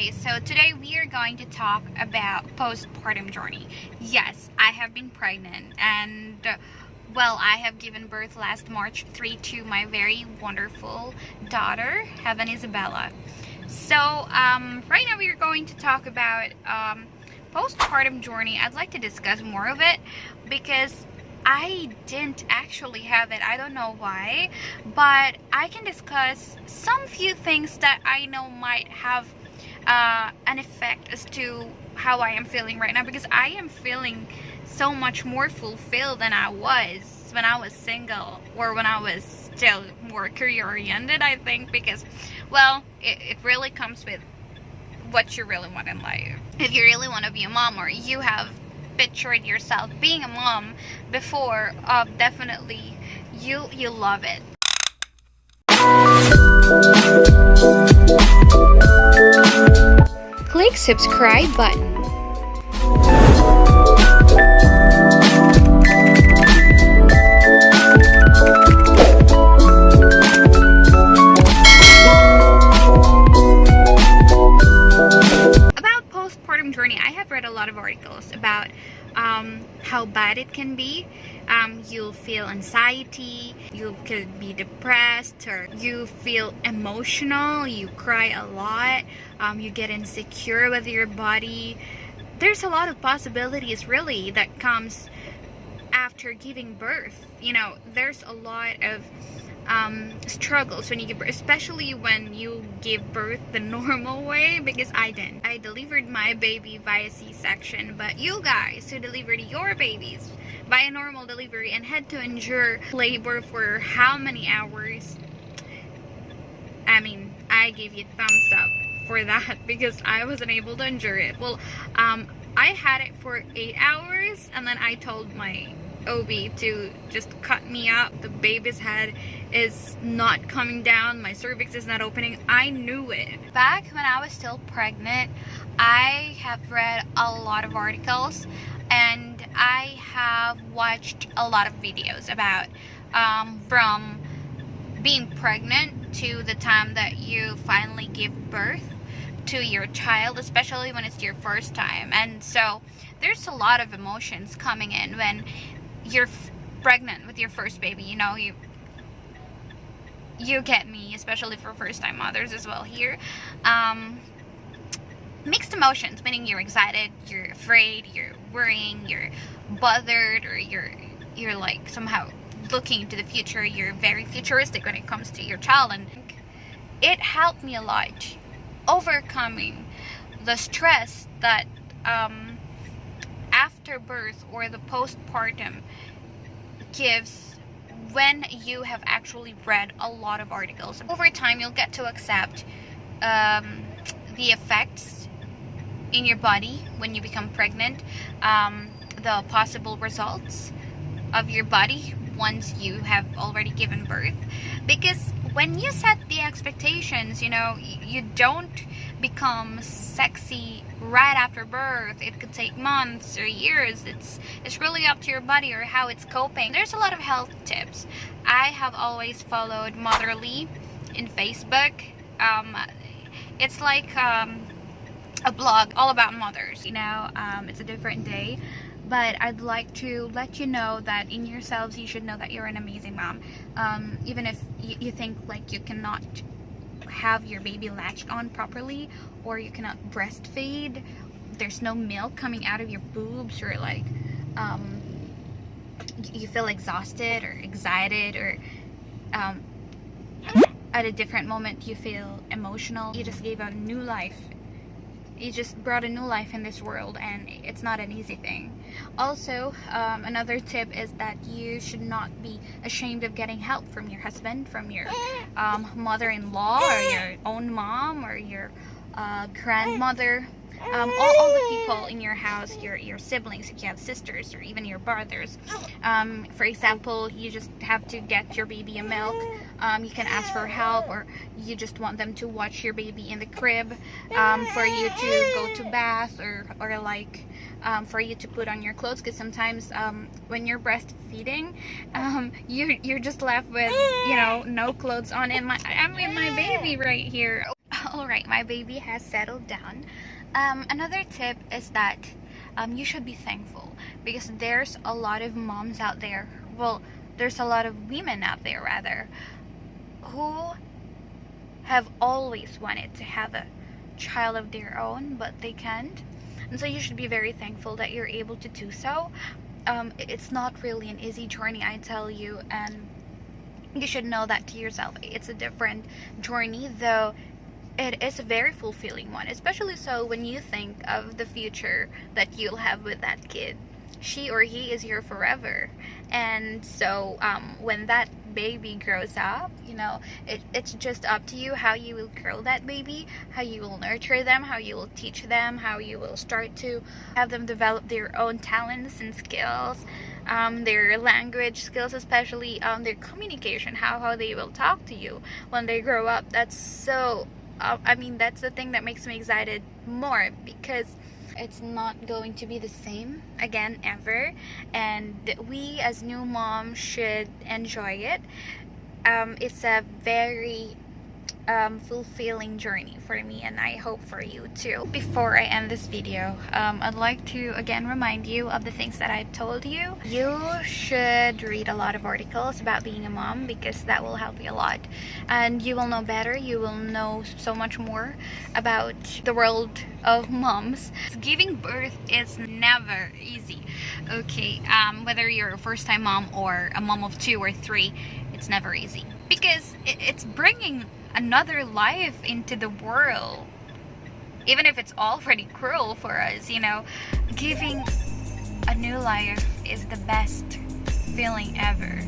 Okay, so today we are going to talk about postpartum journey. Yes, I have been pregnant and well, I have given birth last March 3 to my very wonderful daughter, Heaven Isabella. So right now we are going to talk about postpartum journey. I'd like to discuss more of it because I didn't actually have it. I don't know why, but I can discuss some few things that I know might have an effect as to how I am feeling right now, because I am feeling so much more fulfilled than I was when I was single, or when I was still more career oriented, I think, because well, it really comes with what you really want in life. If you really want to be a mom, or you have pictured yourself being a mom before, definitely you love it. Click subscribe button. About postpartum journey, I have read a lot of articles about how bad it can be. You'll feel anxiety, you could be depressed, or you feel emotional, you cry a lot, you get insecure with your body. There's a lot of possibilities really that comes after giving birth. You know, there's a lot of struggles when you give birth, especially when you give birth the normal way, because I didn't. I delivered my baby via C-section, but you guys who delivered your babies by a normal delivery and had to endure labor for how many hours? I mean, I give you thumbs up for that, because I wasn't able to endure it. Well, I had it for 8 hours, and then I told my OB to just cut me up. The baby's head is not coming down, my cervix is not opening. I knew it. Back when I was still pregnant, I have read a lot of articles and I have watched a lot of videos about from being pregnant to the time that you finally give birth to your child, especially when it's your first time. And so there's a lot of emotions coming in when you're pregnant with your first baby. You know, you get me, especially for first time mothers as well here. Mixed emotions, meaning you're excited, you're afraid, you're worrying, you're bothered, or you're like somehow looking into the future. You're very futuristic when it comes to your child, and it helped me a lot overcoming the stress that after birth or the postpartum gives when you have actually read a lot of articles. Over time, you'll get to accept the effects in your body when you become pregnant, the possible results of your body once you have already given birth. Because when you set the expectations, you know, you don't become sexy right after birth. It could take months or years. It's really up to your body or how it's coping. There's a lot of health tips. I have always followed Motherly in Facebook. It's like a blog all about mothers. You know, it's a different day, but I'd like to let you know that in yourselves you should know that you're an amazing mom. Even if you think like you cannot have your baby latched on properly, or you cannot breastfeed, there's no milk coming out of your boobs, or like you feel exhausted or excited, or at a different moment you feel emotional. You just gave a new life. You just brought a new life in this world, and it's not an easy thing. Also, another tip is that you should not be ashamed of getting help from your husband, from your mother-in-law, or your own mom, or your grandmother. All the people in your house, your siblings, if you have sisters, or even your brothers. For example, you just have to get your baby a milk. You can ask for help, or you just want them to watch your baby in the crib, for you to go to bath, or like for you to put on your clothes, because sometimes when you're breastfeeding, you're just left with, you know, no clothes on. And I'm with my baby right here. Alright, my baby has settled down. Another tip is that you should be thankful, because there's a lot of moms out there, well, there's a lot of women out there rather, who have always wanted to have a child of their own, but they can't. And so you should be very thankful that you're able to do so. It's not really an easy journey, I tell you, and you should know that to yourself. It's a different journey, though it is a very fulfilling one, especially so when you think of the future that you'll have with that kid. She or he is here forever, and so when that baby grows up, you know, it's just up to you how you will grow that baby, how you will nurture them, how you will teach them, how you will start to have them develop their own talents and skills, their language skills, especially their communication, how they will talk to you when they grow up. That's so I mean, that's the thing that makes me excited more, because it's not going to be the same again ever, and we as new moms should enjoy it. It's a very fulfilling journey for me, and I hope for you too. Before I end this video, I'd like to again remind you of the things that I've told you. You should read a lot of articles about being a mom, because that will help you a lot, and you will know better. You will know so much more about the world of moms. Giving birth is never easy, okay? Whether you're a first-time mom or a mom of 2 or 3, it's never easy, because it's bringing another life into the world, even if it's already cruel for us, you know. Giving a new life is the best feeling ever.